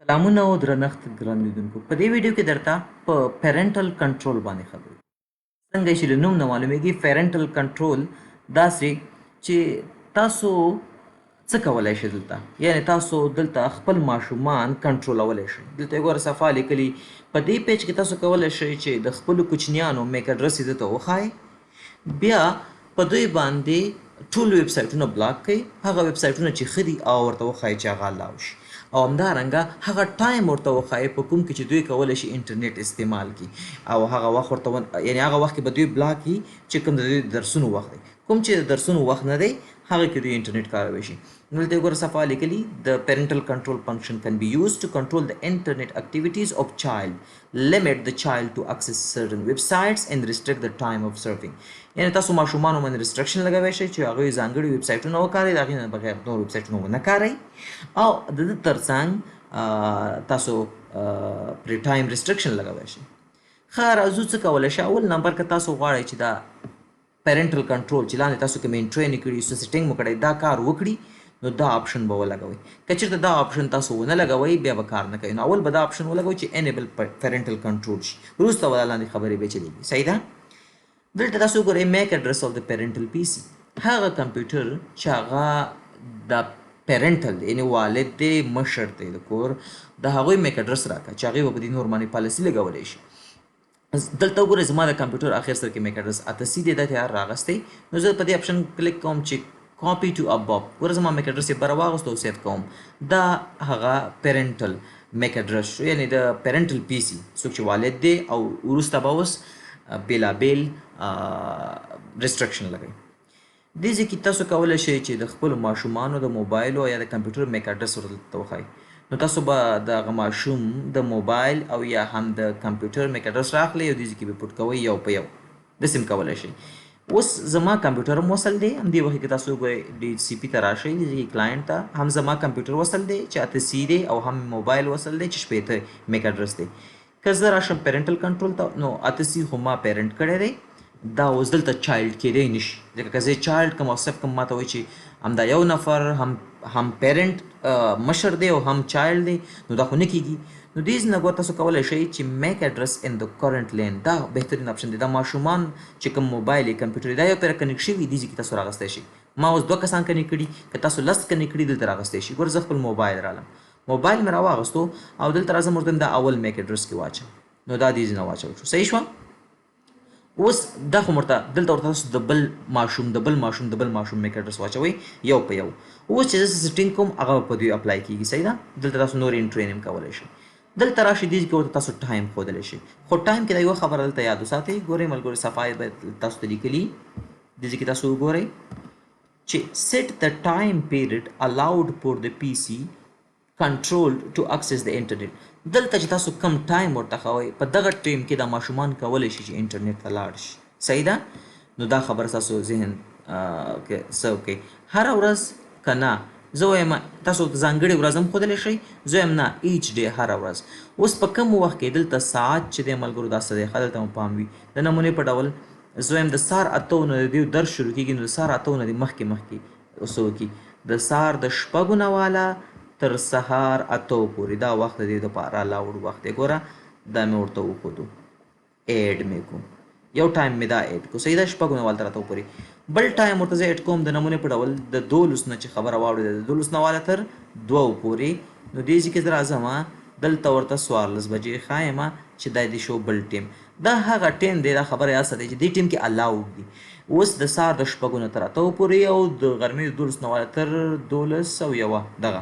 سلامونه او درنښت ګران لیدونکو په دې ویډیو کې درته په پیرنټل کنټرول باندې خبرې څنګه چې له نوم نه معلومیږي پیرنټل کنټرول داسې چې تاسو څه کولی شئ دلته یعنی تاسو دلته خپل ماشومان کنټرولولی شئ دلته ګوره صفحه لیکلي په دې پیج کې تاسو کولی شئ چې د خپلو کوچنیانو میک اډرس یې دلته وښایئ بیا په دوی باندې ټول ویب سایټونه بلاک کړئ هغه ویب سایټونه چې ښه دي او ورته وښایئ چې هغه لاو شي او همدارنګه هغه ټایم ورته وښایئ په کوم کې چې دوی کولی شي انټرنیټ استعمال کړي او هغه وخت ورته یعنی هغه وخت کې به دوی بلاک کړي چې کوم د دوی د درسونو وخت دی کوم چې د درسونو وخت نه دی هغه کې دوی انټرنیټ کارولی شي دلته ګوره صفحه لیکلي د parental control function can be used to control the internet activities of child limit the child to access certain websites and restrict the time of surfing یعنی تاسو ماشومانو باندې ریسټرکشن لګولی شئ چې هغوی ځانګړي ویب سایټونه وکاروئ د هغې نه بغیر نور ویب سایټونه ونه کاروئ او د ده تر څنګ تاسو پرې ټایم ریسټرکشن لګولی شئ ښه راځو څه کولی شئ اول نمبر که تاسو غواړئ چې دا پیرنټل کنټرول چې لاندې تاسو کوم انټرو یې کړي څه سیټینګ مو کړی دا کار وکړي نو دا آپشن به ولګوئ که چېرته دا آپشن تاسو ونه لګوئ بیا به کار نه کوي نو اول به دا آپشن ولګوئ چې انیبل پیرنټل کنټرول شي وروسته به دا لاندې خبرې به چلېږي صحیح ده دلته تاسو وګورئ میک اډرس اف د پیرنټل پی سي هغه کمپیوټر چې هغه د پیرنټل دی یعنې والد دی مشر دی د کور د هغوی میک اډرس راکړه چې هغې به په دې نور باندې پالیسي لګولی شي دلته وګورئ زما د کمپیوټر اخر سر کې میک اډرس 88 دی دا تیار راغستی نو زه په دې اپشن کلیک کوم چې کاپی ټو اباب ګوره زما میک اډرس یې بره واغوست او سیف کوم دا هغه پیرنټل میک اډرس شو یعنې د پیرنټل پی سي څوک چې والد دی او وروسته به اوس بېلابېل ریسټرکشن لګوي دې ځای کې تاسو کولی شئ چې د خپلو ماشومانو د موبایلو یا د کمپیوټر میک اډرس ورته وښایئ نو تاسو به د هغه ماشوم د موبایل او یا هم د کمپیوټر میک اډرس راخلئ او دې ځای کې به پوټ کوئ یو په یو داسې هم کولی شئ اوس زما کمپیوټر هم وصل دی همدې وخت کې تاسو وګورئ ډي سی پي ته راشئ دې ځای کې کلاینټ ته هم زما کمپیوټر وصل دی چې 88 دی او هم موبایل وصل دی چې 80 میک اډرس دی که زه راشم پیرنټل کنټرول ته نو 88 خو ما پیرنټ کړی دی دا اوس دلته چایلډ کېدی نشي ځکه که زه چایلډ کوم او صرف کوم ما ته وایي چې همدا یو نفر هم پیرنټ مشر دی او هم چایلډ دی نو دا خو نه کېږي نو دې نه ګوره تاسو کولی شئ چې میک اډرس ان د کرنټ لین دا بهترین اپشن دی دا ماشومان چې کوم موبایل یې کمپیوټر دا یو پرې کنیکټ شوي دې ځای کې تاسو راغستی شئ ما اوس 2 کسان کنیکټ کړي که تاسو 10 کنیکټ کړي دلته راغستی شئ ګوره زه خپل موبایل رالم موبایل مې راواغستو او دلته راځم ورته دا اول میک اډرس کې واچوم نو دا دې ځای نه واچول شو صحیح شوه اوس دا خو ورته دلته ورته تاسو د بل ماشوم میک اډرس واچوئ یو په یو اوس چې زه سیټینګ کوم هغه په دوی اپلای کېږي صحیح ده دلته تاسو نور انټرو یې هم کولی شئ دلته راشئ دې کې ورته تاسو ټایم ښودلی شئ خو ټایم کې دا یوه خبره دلته یاد وساتئ ګورئ ملګرو صفحه باید تاسو ته لیکلي دې کې تاسو وګورئ چې set the time period allowed for the PC control to access the internet دلته چې تاسو کم ټایم ورته ښوئ په دغه ټایم کې دا ماشومان کولی شي چې انټرنیټ ته لاړ شي صحیح ده نو دا خبره ستاسو ذهن څه وکړئ هره ورځ که نه زه وایم تاسو ځانګړې ورځ هم ښودلی شئ زه وایم نه ایچ ډے هره ورځ اوس په کوم وخت کې دلته ساعت چې دی ملګرو دا څه دی ښه دلته مو پام وي د نمونې په ډول زه وایم د سهار 8 نه د دوی درس شروع کېږي نو د سهار 8 نه د مخکې څه وکړي د سهار د 6 نه واله تر سهار 8 پورې دا وخت د دې دپاره لاوډ وخت دی ګوره دا مې ورته وښودو ایډ مې کوم یو ټایم مې دا ایډ کو صحیح ده 6 نه واله تر 8 پورې بل ټایم ورته زه ایډ کوم د نمونې په ډول د 12 نه چې خبره واورېده د 12 نه واله تر 2 پورې نو دې ځای کې زه راځم دلته ورته 14 بجې ښایم چې دا د شو بل ټیم دا هغه ټیم دی دا خبره یاد ساتئ چې دې ټیم کې الاوډ دي اوس د سهار د 6 نه تر 8 پورې او د غرمې د 12 نه واله تر 12 او یوه دغه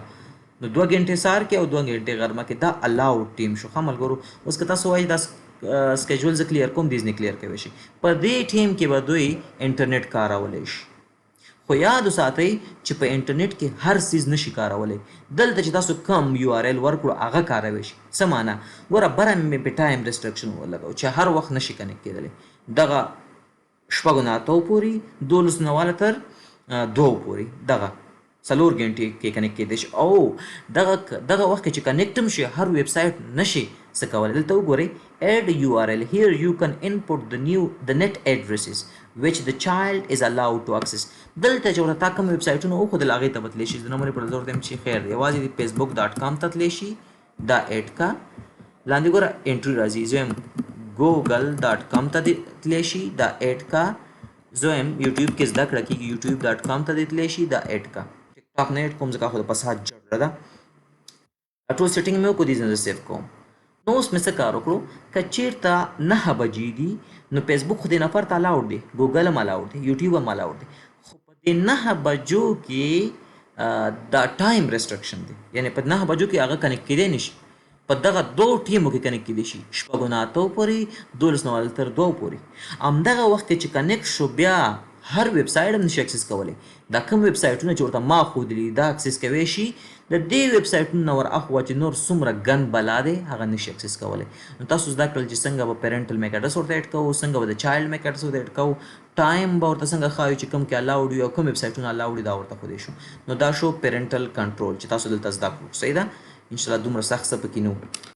نو 2 غنټې سهار کې او 2 غنټې غرمه کې دا الاوډ ټیم شو ښه ملګرو اوس که تاسو وایئ دا سکیجول زه کلیر کوم دیز نه کلیر کوي شي په دې ټیم کې به دوی انټرنیټ کارولی شي خو یاد وساتئ چې په انټرنیټ کې هر څیز نشي کارولی دلته چې تاسو کم URL ورکړو هغه کاروی شي څه معنا ګوره بره مې په ټایم ریسټرکشن ولګو چې هر وخت نشي کنیکټ کېدلی دغه 6 نه 8 پورې 12 نه واله تر 2 پورې دغه 4 غنټې کې کنیکټ کېدی شي او دغه وخت کې چې کنیکټ هم شي هر ویب سایټ نشي څه کولی دلته وګورئ add URL here you can input the net addresses which the child is allowed to access دلته چې ورته تا کوم ویب سایټونه وښودل هغې ته به تللی شي د نمونې په ډول زه ورته یم چې خیر دی یوازې د facebook.com ته تللی شي دا اډ کا. لاندې ګوره انټری راځي، زه یم google.com ته دې تللی شي، دا اډ کا. زه یم یوټیوب کې زده کړه کېږي، youtube.com ته دې تللی شي، دا اډ کا. ټیک ټاک نه اډ کوم ځکه خو د فساد جوړه ده. ټول سیټینګ مې وکړو، دې ځای زه سیف کوم. نو اوس مې څه کار وکړو، که چېرته 9 بجې دي نو فیسبوک خو دې نفر ته الاوډ دی، ګوګل هم الاوډ دی، یوټیوب هم الاوډ دی، خو په دې 9 بجو کې دا ټایم ریسټرکشن دی، یعنی په 9 بجو کې هغه کنیکټ کېدی نشي. په دغه دوو ټیمو کې کنیکټ کېدی شي، شپږو نه اتو پورې، 12 نه تر 2 پورې. همدغه وخت کې چې کنیکټ شو بیا هر ویب سایټ هم نشي اکسس کولی. دا کوم ویب سایټونه چې ورته ما ښودلي دا اکسس کوی شي، د دې ویب سایټونو نه ور اخوا چې نور څومره ګن بلا دی هغه نشي اکسس کولی. نو تاسو زده کړل چې څنګه به پیرنټل میک اډرس ورته اډ کوو، څنګه به د چایلډ میک اډرس ورته اډ کوو، ټایم به ورته څنګه ښایو چې کوم کې الاوډ وي او کوم ویب سایټونه الاوډ دي دا ورته ښودی شو. نو دا شو پیرنټل کنټرول چې تاسو دلته زده کړو. صحیح ده؟ انشاءالله دومره سخت څه پکې نه و.